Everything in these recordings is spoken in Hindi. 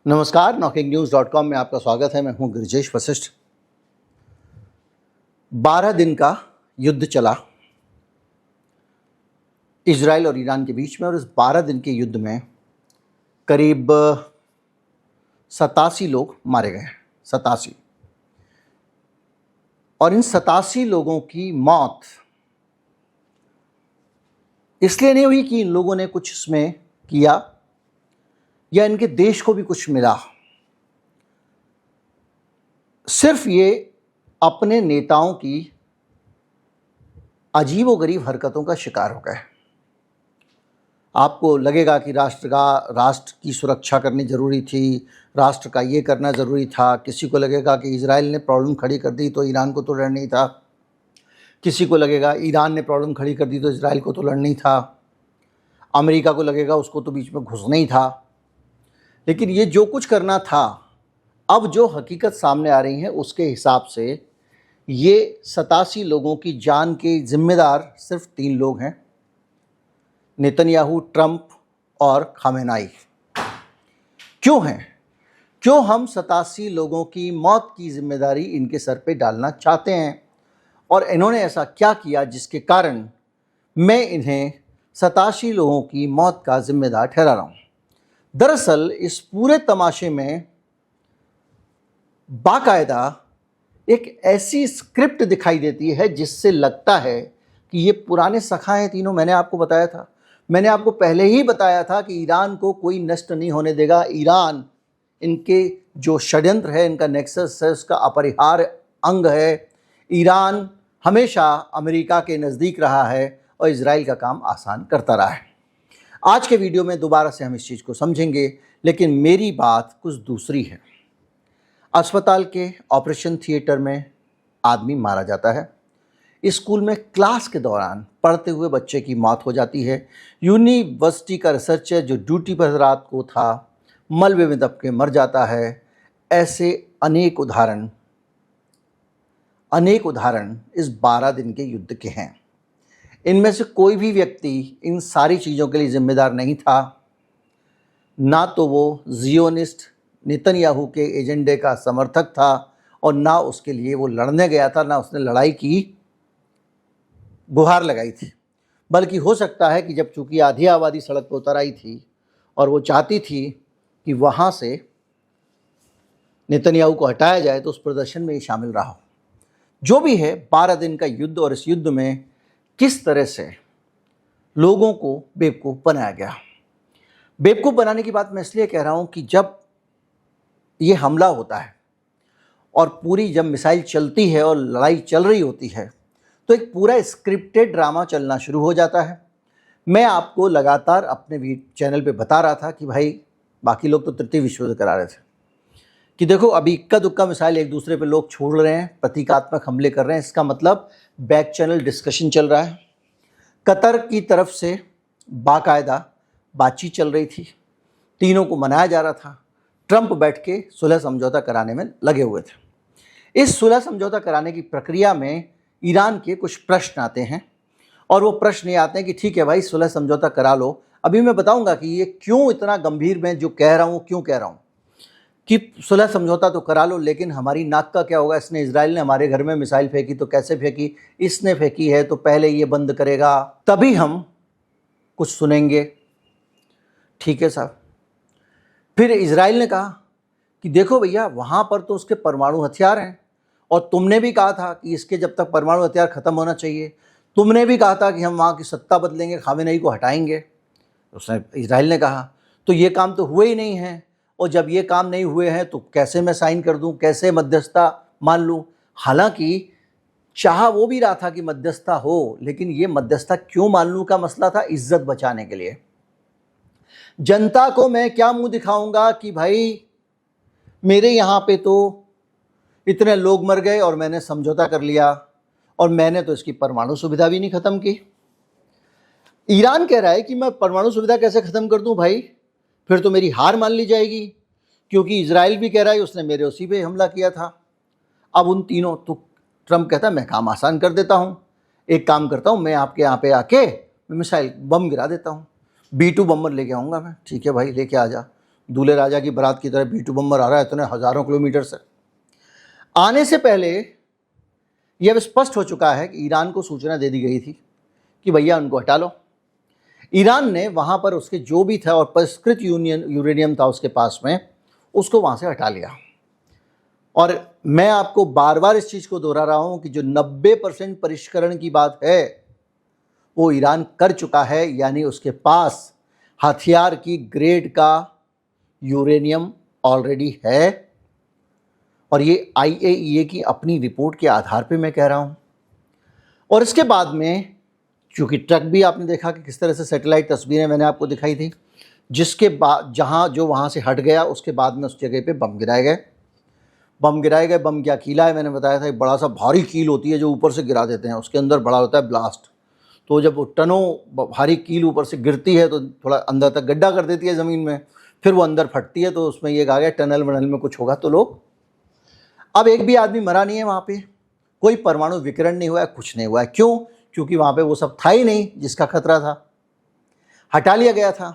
नमस्कार, knockingnews.com में आपका स्वागत है। मैं हूं गिरिजेश वशिष्ठ। 12 दिन का युद्ध चला इजराइल और ईरान के बीच में, और इस 12 दिन के युद्ध में करीब 87 लोग मारे गए। 87। और इन 87 लोगों की मौत इसलिए नहीं हुई कि इन लोगों ने कुछ इसमें किया या इनके देश को भी कुछ मिला, सिर्फ ये अपने नेताओं की अजीबोगरीब हरकतों का शिकार हो गए। आपको लगेगा कि राष्ट्र की सुरक्षा करनी ज़रूरी थी, राष्ट्र का ये करना ज़रूरी था। किसी को लगेगा कि इजराइल ने प्रॉब्लम खड़ी कर दी तो ईरान को तो लड़ना नहीं था। किसी को लगेगा ईरान ने प्रॉब्लम खड़ी कर दी तो इजराइल को तो लड़ना ही था। अमेरिका को लगेगा उसको तो बीच में घुसना ही था। लेकिन ये जो कुछ करना था, अब जो हकीकत सामने आ रही है उसके हिसाब से ये 87 लोगों की जान के जिम्मेदार सिर्फ 3 लोग हैं, नेतन्याहू, ट्रंप और खामेनेई। क्यों हैं? क्यों हम 87 लोगों की मौत की जिम्मेदारी इनके सर पे डालना चाहते हैं? और इन्होंने ऐसा क्या किया जिसके कारण मैं इन्हें 87 लोगों की मौत का जिम्मेदार ठहरा रहा हूँ? दरअसल इस पूरे तमाशे में बाकायदा एक ऐसी स्क्रिप्ट दिखाई देती है जिससे लगता है कि ये पुराने सखा हैं तीनों। मैंने आपको बताया था, मैंने आपको पहले ही बताया था कि ईरान को कोई नष्ट नहीं होने देगा। ईरान इनके जो षड्यंत्र है, इनका नेक्सस है, उसका अपरिहार्य अंग है। ईरान हमेशा अमेरिका के नज़दीक रहा है और इजराइल का काम आसान करता रहा है। आज के वीडियो में दोबारा से हम इस चीज़ को समझेंगे, लेकिन मेरी बात कुछ दूसरी है। अस्पताल के ऑपरेशन थिएटर में आदमी मारा जाता है। स्कूल में क्लास के दौरान पढ़ते हुए बच्चे की मौत हो जाती है। यूनिवर्सिटी का रिसर्चर जो ड्यूटी पर रात को था, मलबे में दब के मर जाता है। ऐसे अनेक उदाहरण इस 12 दिन के युद्ध के हैं। इनमें से कोई भी व्यक्ति इन सारी चीज़ों के लिए जिम्मेदार नहीं था। ना तो वो जियोनिस्ट नेतन्याहू के एजेंडे का समर्थक था और ना उसके लिए वो लड़ने गया था, ना उसने लड़ाई की गुहार लगाई थी। बल्कि हो सकता है कि जब चूंकि आधी आबादी सड़क पर उतर आई थी और वो चाहती थी कि वहाँ से नेतन्याहू को हटाया जाए, तो उस प्रदर्शन में ही शामिल रहा हो। जो भी है, 12 दिन का युद्ध, और इस युद्ध में किस तरह से लोगों को बेवकूफ़ बनाया गया। बेवकूफ़ बनाने की बात मैं इसलिए कह रहा हूँ कि जब ये हमला होता है और पूरी जब मिसाइल चलती है और लड़ाई चल रही होती है, तो एक पूरा स्क्रिप्टेड ड्रामा चलना शुरू हो जाता है। मैं आपको लगातार अपने चैनल पे बता रहा था कि भाई, बाकी लोग तो तृतीय विश्व युद्ध करा रहे थे कि देखो अभी इक्का दुक्का मिसाइल एक दूसरे पे लोग छोड़ रहे हैं, प्रतीकात्मक हमले कर रहे हैं। इसका मतलब बैक चैनल डिस्कशन चल रहा है। कतर की तरफ से बाकायदा बातचीत चल रही थी, तीनों को मनाया जा रहा था। ट्रंप बैठ के सुलह समझौता कराने में लगे हुए थे। इस सुलह समझौता कराने की प्रक्रिया में ईरान के कुछ प्रश्न आते हैं, और वो प्रश्न ये आते हैं कि ठीक है भाई, सुलह समझौता करा लो। अभी मैं बताऊंगा कि ये क्यों इतना गंभीर मैं जो कह रहा हूँ, क्यों कह रहा हूँ कि सुलह समझौता तो करा लो, लेकिन हमारी नाक का क्या होगा? इजराइल ने हमारे घर में मिसाइल फेंकी तो कैसे फेंकी? इसने फेंकी है तो पहले ये बंद करेगा, तभी हम कुछ सुनेंगे। ठीक है साहब। फिर इजराइल ने कहा कि देखो भैया, वहाँ पर तो उसके परमाणु हथियार हैं, और तुमने भी कहा था कि इसके जब तक परमाणु हथियार ख़त्म होना चाहिए, तुमने भी कहा था कि हम वहाँ की सत्ता बदलेंगे, खामेनेई को हटाएंगे। उसने, इजराइल ने कहा, तो ये काम तो हुए ही नहीं हैं, और जब ये काम नहीं हुए हैं तो कैसे मैं साइन कर दूं, कैसे मध्यस्थता मान लूं? हालांकि चाह वो भी रहा था कि मध्यस्थता हो, लेकिन ये मध्यस्थता क्यों मान लूं का मसला था, इज्जत बचाने के लिए। जनता को मैं क्या मुंह दिखाऊंगा कि भाई मेरे यहाँ पे तो इतने लोग मर गए और मैंने समझौता कर लिया, और मैंने तो इसकी परमाणु सुविधा भी नहीं ख़त्म की। ईरान कह रहा है कि मैं परमाणु सुविधा कैसे ख़त्म कर दूं भाई, फिर तो मेरी हार मान ली जाएगी, क्योंकि इजराइल भी कह रहा है उसने मेरे उसी पे हमला किया था। अब उन तीनों, तो ट्रंप कहता है मैं काम आसान कर देता हूँ, एक काम करता हूँ, मैं आपके यहाँ पे आके मिसाइल बम गिरा देता हूँ, B2 बम्बर लेके आऊँगा मैं। ठीक है भाई, लेके आ जा। दूल्हे राजा की बारात की तरह B2 बम्बर आ रहा है इतने हजारों किलोमीटर से। आने से पहले यह अब स्पष्ट हो चुका है कि ईरान को सूचना दे दी गई थी कि भैया उनको हटा लो। ईरान ने वहां पर उसके जो भी था और परिष्कृत यूरेनियम था उसके पास में, उसको वहां से हटा लिया। और मैं आपको बार बार इस चीज़ को दोहरा रहा हूं कि जो 90% परिष्करण की बात है वो ईरान कर चुका है, यानी उसके पास हथियार की ग्रेड का यूरेनियम ऑलरेडी है। और ये IAEA की अपनी रिपोर्ट के आधार पे मैं कह रहा हूं। और इसके बाद में चूँकि ट्रक भी आपने देखा कि किस तरह से सैटेलाइट तस्वीरें मैंने आपको दिखाई थी, जिसके बाद जहाँ जो वहाँ से हट गया उसके बाद में उस जगह पे बम गिराए गए। बम क्या कीला है, मैंने बताया था एक बड़ा सा भारी कील होती है जो ऊपर से गिरा देते हैं, उसके अंदर बड़ा होता है ब्लास्ट। तो जब वो टनों भारी कील ऊपर से गिरती है तो थोड़ा अंदर तक गड्ढा कर देती है ज़मीन में, फिर वो अंदर फटती है, तो उसमें ये कहा गया टनल वनल में कुछ होगा तो लोग। अब एक भी आदमी मरा नहीं है वहाँ पे, कोई परमाणु विकिरण नहीं हुआ है, कुछ नहीं हुआ है। क्यों? क्योंकि वहाँ पे वो सब था ही नहीं जिसका खतरा था, हटा लिया गया था।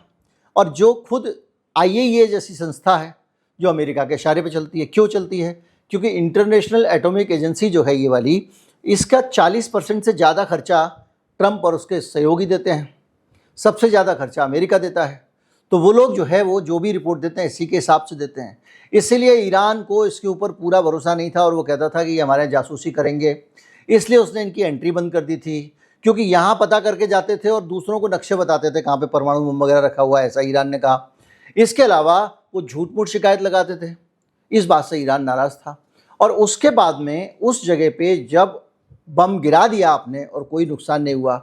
और जो खुद IAEA जैसी संस्था है जो अमेरिका के इशारे पे चलती है, क्यों चलती है? क्योंकि इंटरनेशनल एटॉमिक एजेंसी जो है ये वाली, इसका 40% से ज़्यादा खर्चा ट्रंप और उसके सहयोगी देते हैं, सबसे ज़्यादा खर्चा अमेरिका देता है। तो वो लोग जो है वो जो भी रिपोर्ट देते हैं इसी के हिसाब से देते हैं। इसीलिए ईरान को इसके ऊपर पूरा भरोसा नहीं था और वो कहता था कि ये हमारे जासूसी करेंगे, इसलिए उसने इनकी एंट्री बंद कर दी थी। क्योंकि यहाँ पता करके जाते थे और दूसरों को नक्शे बताते थे कहाँ पे परमाणु बम वगैरह रखा हुआ है, ऐसा ईरान ने कहा। इसके अलावा वो झूठ मूठ शिकायत लगाते थे, इस बात से ईरान नाराज़ था। और उसके बाद में उस जगह पे जब बम गिरा दिया आपने और कोई नुकसान नहीं हुआ,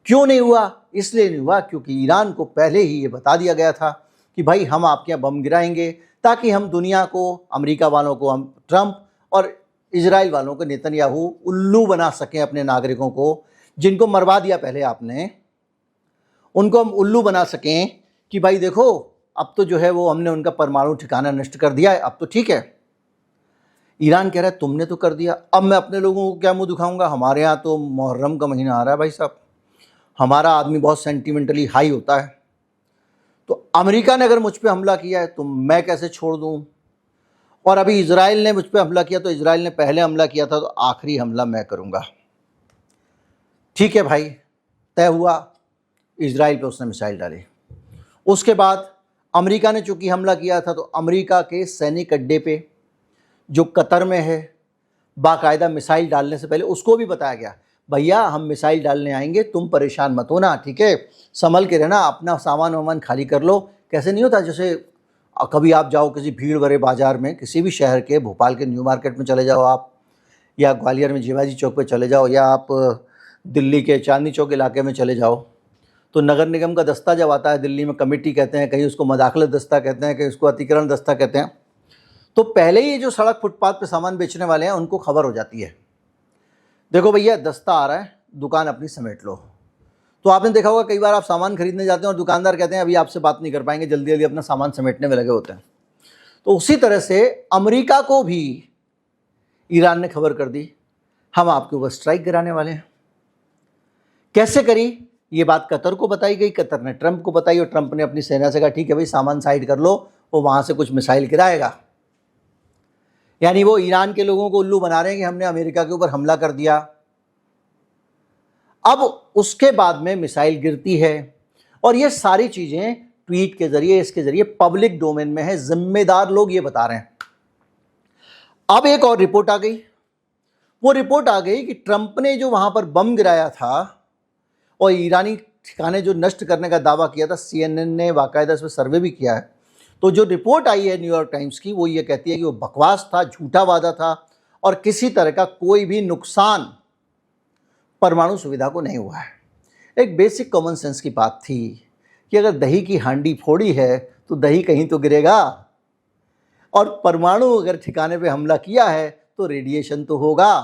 क्यों नहीं हुआ? इसलिए नहीं हुआ क्योंकि ईरान को पहले ही ये बता दिया गया था कि भाई हम आपके यहाँ बम गिराएंगे ताकि हम दुनिया को, अमेरिका वालों को हम ट्रंप और इजराइल वालों को नेतन्याहू उल्लू बना सकें, अपने नागरिकों को जिनको मरवा दिया पहले आपने, उनको हम उल्लू बना सकें कि भाई देखो अब तो जो है वो हमने उनका परमाणु ठिकाना नष्ट कर दिया है, अब तो ठीक है। ईरान कह रहा है तुमने तो कर दिया, अब मैं अपने लोगों को क्या मुंह दिखाऊंगा? हमारे यहाँ तो मुहर्रम का महीना आ रहा है भाई साहब, हमारा आदमी बहुत सेंटिमेंटली हाई होता है, तो अमेरिका ने अगर मुझ पे हमला किया है तो मैं कैसे छोड़ दूं? और अभी इजराइल ने मुझ पे हमला किया, तो इजराइल ने पहले हमला किया था तो आखिरी हमला मैं करूंगा। ठीक है भाई, तय हुआ, इजराइल पे उसने मिसाइल डाली। उसके बाद अमेरिका ने चूंकि हमला किया था तो अमेरिका के सैनिक अड्डे पे जो कतर में है, बाकायदा मिसाइल डालने से पहले उसको भी बताया गया भैया हम मिसाइल डालने आएंगे, तुम परेशान मत होना, ठीक है, संभल के रहना, अपना सामान वामान खाली कर लो। कैसे नहीं होता, जैसे कभी आप जाओ किसी भीड़ भरे बाजार में, किसी भी शहर के, भोपाल के न्यू मार्केट में चले जाओ आप, या ग्वालियर में जीवाजी चौक पे चले जाओ, या आप दिल्ली के चांदनी चौक इलाके में चले जाओ, तो नगर निगम का दस्ता जब आता है, दिल्ली में कमेटी कहते हैं, कहीं उसको मदाखलत दस्ता कहते हैं, कहीं उसको अतिक्रमण दस्ता कहते हैं, तो पहले ही जो सड़क फुटपाथ पे सामान बेचने वाले हैं उनको खबर हो जाती है, देखो भैया दस्ता आ रहा है, दुकान अपनी समेट लो। तो आपने देखा होगा कई बार आप सामान खरीदने जाते हैं और दुकानदार कहते हैं अभी आपसे बात नहीं कर पाएंगे, जल्दी जल्दी अपना सामान समेटने में लगे होते हैं। तो उसी तरह से अमेरिका को भी ईरान ने खबर कर दी हम आपके ऊपर स्ट्राइक गिराने वाले हैं। कैसे करी ये बात कतर को बताई गई, कतर ने ट्रंप को बताई और ट्रंप ने अपनी सेना से कहा ठीक है भाई सामान साइड कर लो, वो वहां से कुछ मिसाइल गिराएगा। यानी वो ईरान के लोगों को उल्लू बना रहे हैं कि हमने अमेरिका के ऊपर हमला कर दिया। अब उसके बाद में मिसाइल गिरती है और ये सारी चीजें ट्वीट के जरिए, इसके जरिए पब्लिक डोमेन में है, जिम्मेदार लोग ये बता रहे हैं। अब एक और रिपोर्ट आ गई, वो रिपोर्ट आ गई कि ट्रंप ने जो वहां पर बम गिराया था और ईरानी ठिकाने जो नष्ट करने का दावा किया था, CNN ने बाकायदा इस पर सर्वे भी किया है, तो जो रिपोर्ट आई है न्यूयॉर्क टाइम्स की वो ये कहती है कि वो बकवास था, झूठा वादा था और किसी तरह का कोई भी नुकसान परमाणु सुविधा को नहीं हुआ है। एक बेसिक कॉमन सेंस की बात थी कि अगर दही की हांडी फोड़ी है तो दही कहीं तो गिरेगा, और परमाणु अगर ठिकाने पे हमला किया है तो रेडिएशन तो होगा,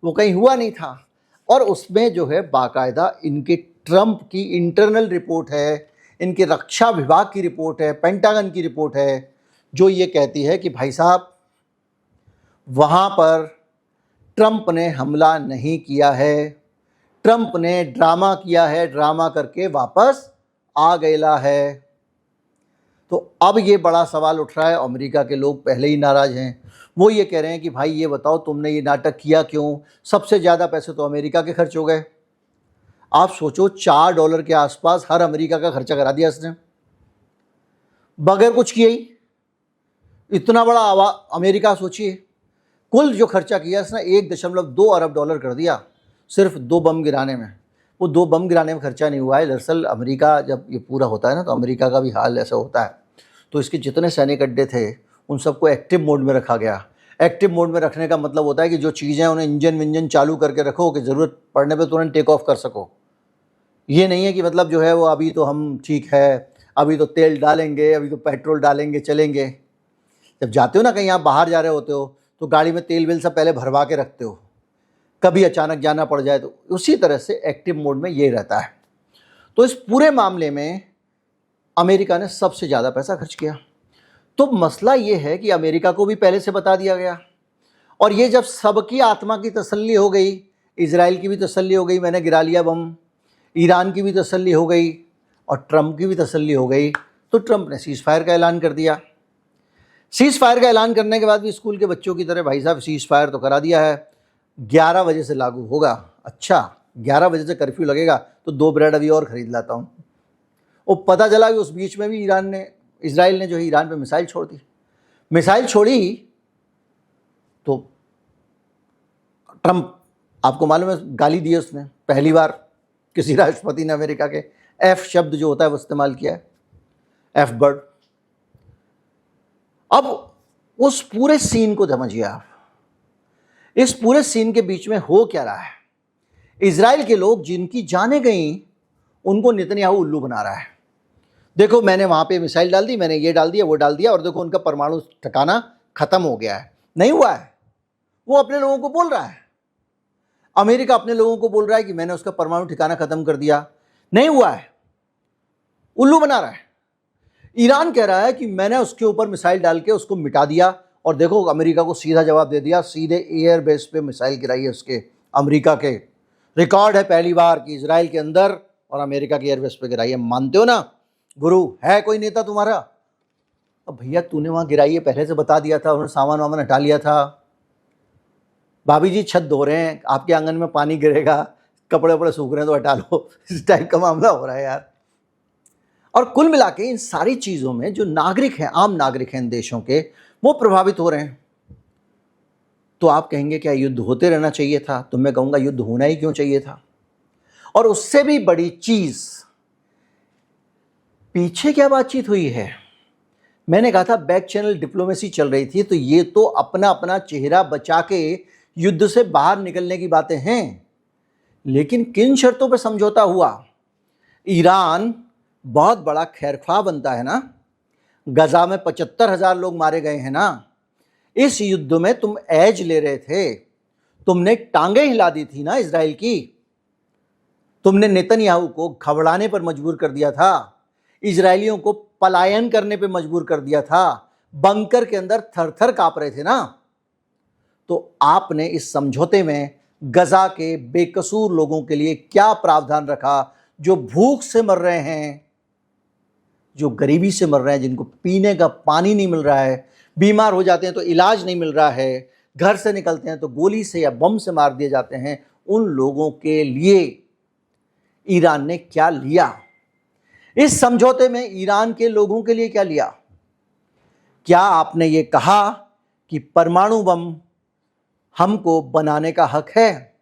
वो कहीं हुआ नहीं था। और उसमें जो है बाकायदा इनके ट्रंप की इंटरनल रिपोर्ट है, इनके रक्षा विभाग की रिपोर्ट है, पेंटागन की रिपोर्ट है, जो ये कहती है कि भाई साहब वहाँ पर ट्रंप ने हमला नहीं किया है, ट्रंप ने ड्रामा किया है, ड्रामा करके वापस आ गया है। तो अब ये बड़ा सवाल उठ रहा है, अमेरिका के लोग पहले ही नाराज़ हैं। वो ये कह रहे हैं कि भाई ये बताओ तुमने ये नाटक किया क्यों, सबसे ज़्यादा पैसे तो अमेरिका के खर्च हो गए। आप सोचो $4 के आसपास हर अमेरिका का खर्चा करा दिया इसने, बगैर कुछ किए ही। इतना बड़ा अमेरिका, सोचिए कुल जो खर्चा किया इसने $1.2 अरब कर दिया सिर्फ 2 बम गिराने में। वो 2 बम गिराने में खर्चा नहीं हुआ है। दरअसल अमेरिका जब ये पूरा होता है ना, तो अमेरिका का भी हाल ऐसा होता है। तो इसके जितने सैनिक अड्डे थे उन सबको एक्टिव मोड में रखा गया। एक्टिव मोड में रखने का मतलब होता है कि जो चीज़ें उन्हें इंजन विंजन चालू करके रखो कि ज़रूरत पड़ने पे तुरंत टेक ऑफ कर सको। ये नहीं है कि मतलब जो है वो अभी तो हम ठीक है, अभी तो तेल डालेंगे, अभी तो पेट्रोल डालेंगे, चलेंगे। जब जाते हो ना कहीं, आप बाहर जा रहे होते हो तो गाड़ी में तेल वेल सब पहले भरवा के रखते हो, कभी अचानक जाना पड़ जाए तो। उसी तरह से एक्टिव मोड में ये रहता है। तो इस पूरे मामले में अमेरिका ने सबसे ज़्यादा पैसा खर्च किया। तो मसला ये है कि अमेरिका को भी पहले से बता दिया गया, और ये जब सबकी आत्मा की तसल्ली हो गई, इजराइल की भी तसल्ली हो गई, मैंने गिरा लिया बम, ईरान की भी तसल्ली हो गई और ट्रंप की भी तसल्ली हो गई, तो ट्रंप ने सीज़ फायर का ऐलान कर दिया। सीज़ फायर का ऐलान करने के बाद भी स्कूल के बच्चों की तरह, भाई साहब सीज़ फायर तो करा दिया है, 11 बजे से लागू होगा। अच्छा 11 बजे से कर्फ्यू लगेगा तो 2 ब्रेड अभी और ख़रीद लाता हूँ। और पता चला कि उस बीच में भी इजराइल ने जो है ईरान पे मिसाइल छोड़ दी। मिसाइल छोड़ी तो ट्रंप, आपको मालूम है, गाली दी उसने। पहली बार किसी राष्ट्रपति ने अमेरिका के एफ शब्द जो होता है वो इस्तेमाल किया है, एफ वर्ड। अब उस पूरे सीन को समझिए आप। इस पूरे सीन के बीच में हो क्या रहा है? इजराइल के लोग जिनकी जाने गई उनको नेतन्याहू उल्लू बना रहा है। देखो मैंने वहां पे मिसाइल डाल दी, मैंने ये डाल दिया, वो डाल दिया, और देखो उनका परमाणु ठिकाना खत्म हो गया है। नहीं हुआ है। वो अपने लोगों को बोल रहा है, अमेरिका अपने लोगों को बोल रहा है कि मैंने उसका परमाणु ठिकाना खत्म कर दिया। नहीं हुआ है, उल्लू बना रहा है। ईरान कह रहा है कि मैंने उसके ऊपर मिसाइल डाल के उसको मिटा दिया, और देखो अमेरिका को सीधा जवाब दे दिया, सीधे एयर बेस पे मिसाइल गिराई है उसके। अमेरिका के रिकॉर्ड है पहली बार कि इजराइल के अंदर और अमेरिका की एयरबेस पे गिराई है। मानते हो ना? गुरु है कोई नेता तुम्हारा? अब भैया तूने वहां गिराई है, पहले से बता दिया था, उन्होंने सामान वामान हटा लिया था। भाभी जी छत धो रहे हैं, आपके आंगन में पानी गिरेगा, कपड़े वपड़े सूख रहे हैं तो हटा लो, इस टाइप का मामला हो रहा है यार। और कुल मिला के इन सारी चीज़ों में जो नागरिक हैं, आम नागरिक हैं इन देशों के, वो प्रभावित हो रहे हैं। तो आप कहेंगे क्या युद्ध होते रहना चाहिए था? तो मैं कहूँगा युद्ध होना ही क्यों चाहिए था। और उससे भी बड़ी चीज़, पीछे क्या बातचीत हुई है। मैंने कहा था बैक चैनल डिप्लोमेसी चल रही थी, तो ये तो अपना अपना चेहरा बचा के युद्ध से बाहर निकलने की बातें हैं। लेकिन किन शर्तों पर समझौता हुआ? ईरान बहुत बड़ा खैरख्वाह बनता है ना, गजा में 75,000 लोग मारे गए हैं ना। इस युद्ध में तुम एज ले रहे थे, तुमने टांगे हिला दी थी ना इजराइल की, तुमने नेतन्याहू को घबराने पर मजबूर कर दिया था, इजरायलियों को पलायन करने पर मजबूर कर दिया था, बंकर के अंदर थर थर कांप रहे थे ना। तो आपने इस समझौते में गजा के बेकसूर लोगों के लिए क्या प्रावधान रखा, जो भूख से मर रहे हैं, जो गरीबी से मर रहे हैं, जिनको पीने का पानी नहीं मिल रहा है, बीमार हो जाते हैं तो इलाज नहीं मिल रहा है, घर से निकलते हैं तो गोली से या बम से मार दिए जाते हैं, उन लोगों के लिए ईरान ने क्या लिया? इस समझौते में ईरान के लोगों के लिए क्या लिया? क्या आपने ये कहा कि परमाणु बम हमको बनाने का हक है?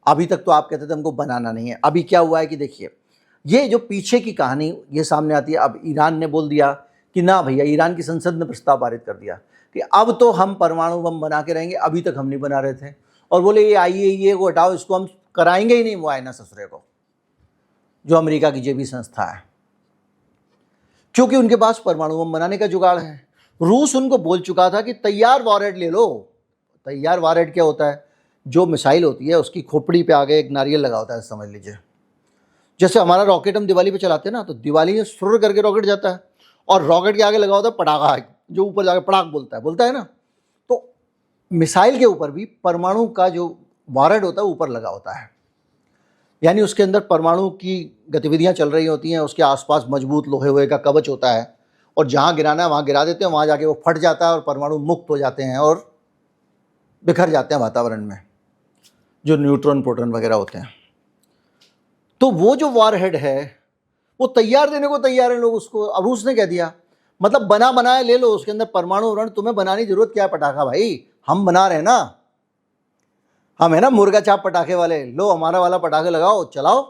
अभी तक तो आप कहते थे हमको बनाना नहीं है। अभी क्या हुआ है कि देखिए, ये जो पीछे की कहानी ये सामने आती है। अब ईरान ने बोल दिया कि ना भैया, ईरान की संसद ने प्रस्ताव पारित कर दिया कि अब तो हम परमाणु बम बना के रहेंगे, अभी तक हम नहीं बना रहे थे। और बोले ये IAEA को हटाओ, इसको हम कराएंगे ही नहीं मुआयना ससुरे को, जो अमेरिका की जेबी संस्था है, क्योंकि उनके पास परमाणु बम बनाने का जुगाड़ है। रूस उनको बोल चुका था कि तैयार वॉरहेड ले लो। तैयार वॉरहेड क्या होता है? जो मिसाइल होती है उसकी खोपड़ी पे आगे एक नारियल लगा होता है, समझ लीजिए। जैसे हमारा रॉकेट हम दिवाली पे चलाते हैं ना, तो दिवाली में सुर करके रॉकेट जाता है, और रॉकेट के आगे लगा होता है पटाखा, जो ऊपर जाकर पटाख बोलता है ना। तो मिसाइल के ऊपर भी परमाणु का जो वॉरहेड होता है ऊपर लगा होता है, यानी उसके अंदर परमाणु की गतिविधियां चल रही होती हैं, उसके आसपास मजबूत लोहे वोहे का कवच होता है, और जहाँ गिराना है वहाँ गिरा देते हैं, वहाँ जाके वो फट जाता है और परमाणु मुक्त हो जाते हैं और बिखर जाते हैं वातावरण में, जो न्यूट्रॉन प्रोटॉन वगैरह होते हैं। तो वो जो वॉरहेड है वो तैयार देने को तैयार है लोग उसको। अब रूस ने कह दिया, मतलब बना बनाया ले लो, उसके अंदर परमाणु उड़ान, तुम्हें बनाने की जरूरत क्या है पटाखा भाई, हम बना रहे हैं ना, हम है ना मुर्गा छाप पटाखे वाले, लो हमारा वाला पटाखे लगाओ चलाओ,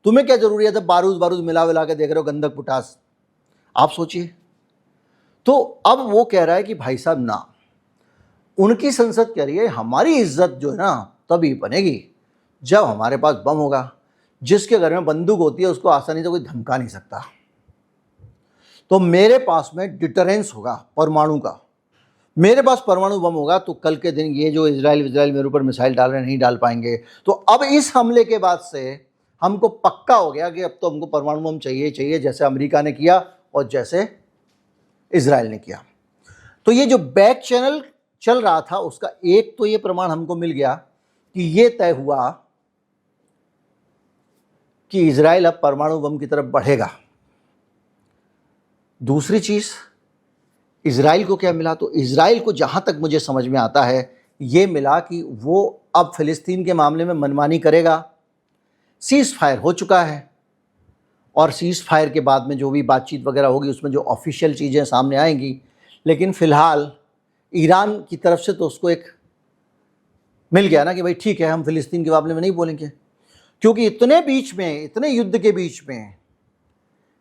तुम्हें क्या जरूरत है बारूद मिला विला के देख रहे हो गंधक पुटास, आप सोचिए। तो अब वो कह रहा है कि भाई साहब ना, उनकी संसद कह रही है हमारी इज्जत जो है ना तभी बनेगी जब हमारे पास बम होगा, जिसके घर में बंदूक होती है उसको आसानी से कोई धमका नहीं सकता। तो मेरे पास में डिटरेंस होगा परमाणु का, मेरे पास परमाणु बम होगा, तो कल के दिन ये जो इजराइल मेरे ऊपर मिसाइल डाल रहे नहीं डाल पाएंगे। तो अब इस हमले के बाद से हमको पक्का हो गया कि अब तो हमको परमाणु बम चाहिए, जैसे अमेरिका ने किया और जैसे इजराइल ने किया। तो ये जो बैक चैनल चल रहा था उसका एक तो ये प्रमाण हमको मिल गया कि ये तय हुआ कि इजराइल अब परमाणु बम की तरफ बढ़ेगा। दूसरी चीज, इजराइल को क्या मिला, तो इजराइल को जहां तक मुझे समझ में आता है ये मिला कि वो अब फिलिस्तीन के मामले में मनमानी करेगा। सीज फायर हो चुका है और सीज फायर के बाद में जो भी बातचीत वगैरह होगी उसमें जो ऑफिशियल चीज़ें सामने आएंगी, लेकिन फिलहाल ईरान की तरफ से तो उसको एक मिल गया ना कि भाई ठीक है हम फिलिस्तीन के मामले में नहीं बोलेंगे, क्योंकि इतने युद्ध के बीच में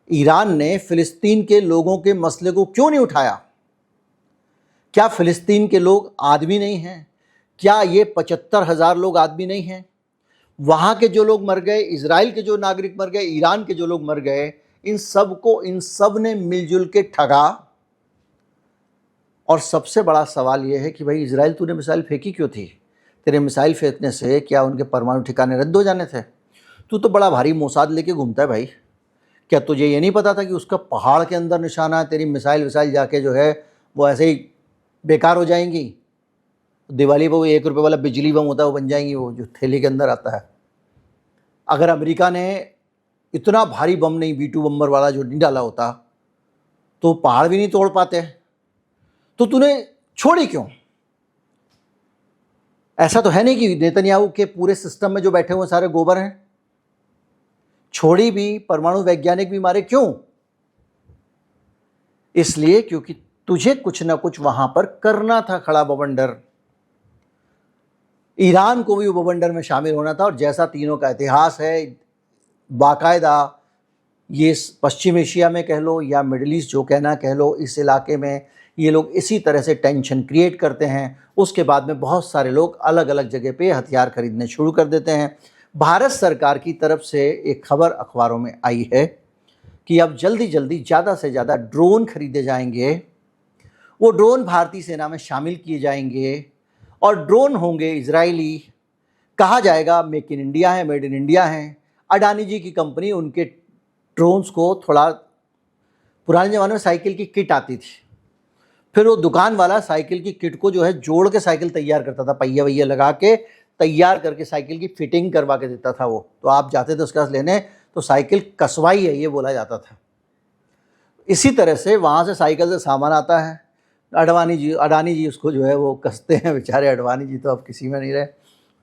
ईरान ने फिलिस्तीन के लोगों के मसले को क्यों नहीं उठाया। क्या फिलिस्तीन के लोग आदमी नहीं हैं? क्या ये 75,000 लोग आदमी नहीं हैं? वहाँ के जो लोग मर गए, इजराइल के जो नागरिक मर गए, ईरान के जो लोग मर गए, इन सब ने मिलजुल के ठगा। और सबसे बड़ा सवाल यह है कि भाई इजराइल तूने मिसाइल फेंकी क्यों थी? तेरे मिसाइल फेंकने से क्या उनके परमाणु ठिकाने रद्द हो जाने थे? तू तो बड़ा भारी मोसाद लेके घूमता है भाई। क्या तुझे ये नहीं पता था कि उसका पहाड़ के अंदर निशाना है? तेरी मिसाइल विसाइल जाके जो है वो ऐसे ही बेकार हो जाएंगी। दिवाली पर वो 1 रुपये वाला बिजली बम होता है वो बन जाएंगी, वो जो थैली के अंदर आता है। अगर अमेरिका ने इतना भारी बम नहीं, B2 बम्बर वाला जो नहीं डाला होता तो पहाड़ भी नहीं तोड़ पाते। तो तूने छोड़ी क्यों? ऐसा तो है नहीं कि नेतन्याहू के पूरे सिस्टम में जो बैठे हुए सारे गोबर हैं। छोड़ी भी, परमाणु वैज्ञानिक भी मारे, क्यों? इसलिए क्योंकि तुझे कुछ ना कुछ वहां पर करना था खड़ा बवंडर। ईरान को भी वो बवंडर में शामिल होना था। और जैसा तीनों का इतिहास है बाकायदा, ये पश्चिम एशिया में कह लो या मिडिल ईस्ट जो कहना कह लो, इस इलाके में ये लोग इसी तरह से टेंशन क्रिएट करते हैं। उसके बाद में बहुत सारे लोग अलग अलग जगह पे हथियार खरीदने शुरू कर देते हैं। भारत सरकार की तरफ से एक खबर अखबारों में आई है कि अब जल्दी जल्दी ज़्यादा से ज़्यादा ड्रोन खरीदे जाएंगे। वो ड्रोन भारतीय सेना में शामिल किए जाएंगे और ड्रोन होंगे इजरायली। कहा जाएगा मेक इन इंडिया है, मेड इन इंडिया है। अडानी जी की कंपनी उनके ड्रोन्स को, थोड़ा पुराने ज़माने में साइकिल की किट आती थी, फिर वो दुकान वाला साइकिल की किट को जो है जोड़ के साइकिल तैयार करता था, पहिया वैया लगा के तैयार करके साइकिल की फिटिंग करवा के देता था वो। तो आप जाते थे उसके पास लेने तो साइकिल कसवाई है ये बोला जाता था। इसी तरह से वहाँ से साइकिल से सामान आता है, अडानी जी उसको जो है वो कसते हैं। बेचारे अडवाणी जी तो अब किसी में नहीं रहे,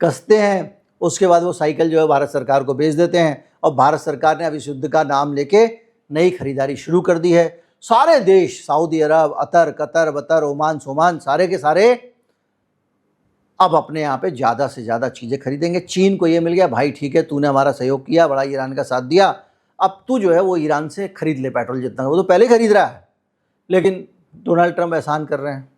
कसते हैं। उसके बाद वो साइकिल जो है भारत सरकार को बेच देते हैं और भारत सरकार ने अब इस युद्ध का नाम लेके नई खरीदारी शुरू कर दी है। सारे देश, सऊदी अरब, कतर बतर, ओमान सोमान, सारे के सारे अब अपने यहाँ पे ज़्यादा से ज़्यादा चीज़ें खरीदेंगे। चीन को ये मिल गया, भाई ठीक है तूने हमारा सहयोग किया, बड़ा ईरान का साथ दिया, अब तू जो है वो ईरान से खरीद ले पेट्रोल जितना, वो तो पहले खरीद रहा है लेकिन डोनाल्ड ट्रंप एहसान कर रहे हैं।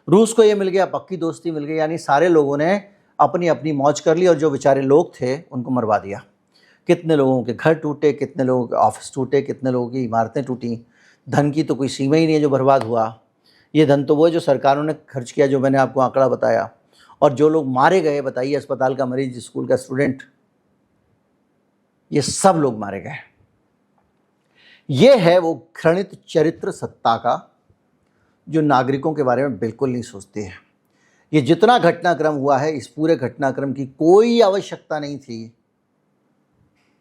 रूस को ये मिल गया, पक्की दोस्ती मिल गई। यानी सारे लोगों ने अपनी अपनी मौज कर ली और जो बेचारे लोग थे उनको मरवा दिया। कितने लोगों के घर टूटे, कितने लोगों के ऑफिस टूटे, कितने लोगों की इमारतें टूटी। धन की तो कोई सीमा ही नहीं है जो बर्बाद हुआ। ये धन तो वो है जो सरकारों ने खर्च किया, जो मैंने आपको आंकड़ा बताया। और जो लोग मारे गए, बताइए, अस्पताल का मरीज, स्कूल का स्टूडेंट, ये सब लोग मारे गए। ये है वो घृणित चरित्र सत्ता का जो नागरिकों के बारे में बिल्कुल नहीं सोचती है। ये जितना घटनाक्रम हुआ है, इस पूरे घटनाक्रम की कोई आवश्यकता नहीं थी,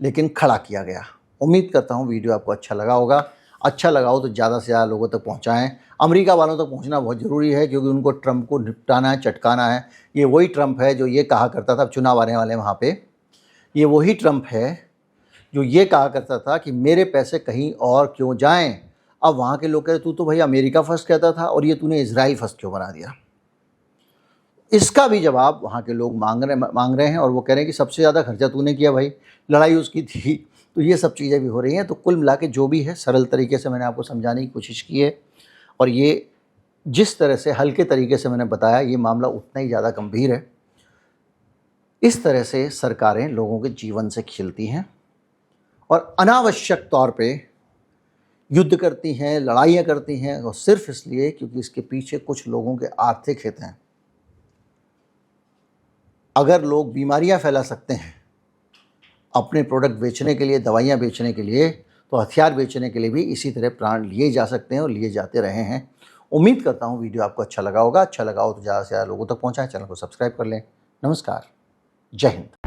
लेकिन खड़ा किया गया। उम्मीद करता हूँ वीडियो आपको अच्छा लगा होगा। अच्छा लगा हो तो ज़्यादा से ज़्यादा लोगों तक पहुँचाएँ। अमेरिका वालों तक पहुँचना बहुत ज़रूरी है, क्योंकि उनको ट्रंप को निपटाना है, चटकाना है। ये वही ट्रंप है जो ये कहा करता था, अब चुनाव आने वाले हैं वहाँ पे, ये वही ट्रंप है जो ये कहा करता था कि मेरे पैसे कहीं और क्यों जाएं। अब वहाँ के लोग कह रहे तू तो भाई अमेरिका फर्स्ट कहता था और ये तूने इजराइल फर्स्ट क्यों बना दिया। इसका भी जवाब वहाँ के लोग मांग रहे हैं और वो कह रहे हैं कि सबसे ज़्यादा खर्चा तूने किया भाई, लड़ाई उसकी थी। तो ये सब चीज़ें भी हो रही हैं। तो कुल मिला के जो भी है सरल तरीके से मैंने आपको समझाने की कोशिश की है, और ये जिस तरह से हल्के तरीके से मैंने बताया, ये मामला उतना ही ज़्यादा गंभीर है। इस तरह से सरकारें लोगों के जीवन से खेलती हैं और अनावश्यक तौर पे युद्ध करती हैं, लड़ाइयाँ करती हैं, और सिर्फ इसलिए क्योंकि इसके पीछे कुछ लोगों के आर्थिक हित हैं। अगर लोग बीमारियां फैला सकते हैं अपने प्रोडक्ट बेचने के लिए, दवाइयां बेचने के लिए, तो हथियार बेचने के लिए भी इसी तरह प्राण लिए जा सकते हैं और लिए जाते रहे हैं। उम्मीद करता हूं वीडियो आपको अच्छा लगा होगा। अच्छा लगा हो तो ज़्यादा से ज़्यादा लोगों तक पहुंचाएं, चैनल को सब्सक्राइब कर लें। नमस्कार, जय हिंद।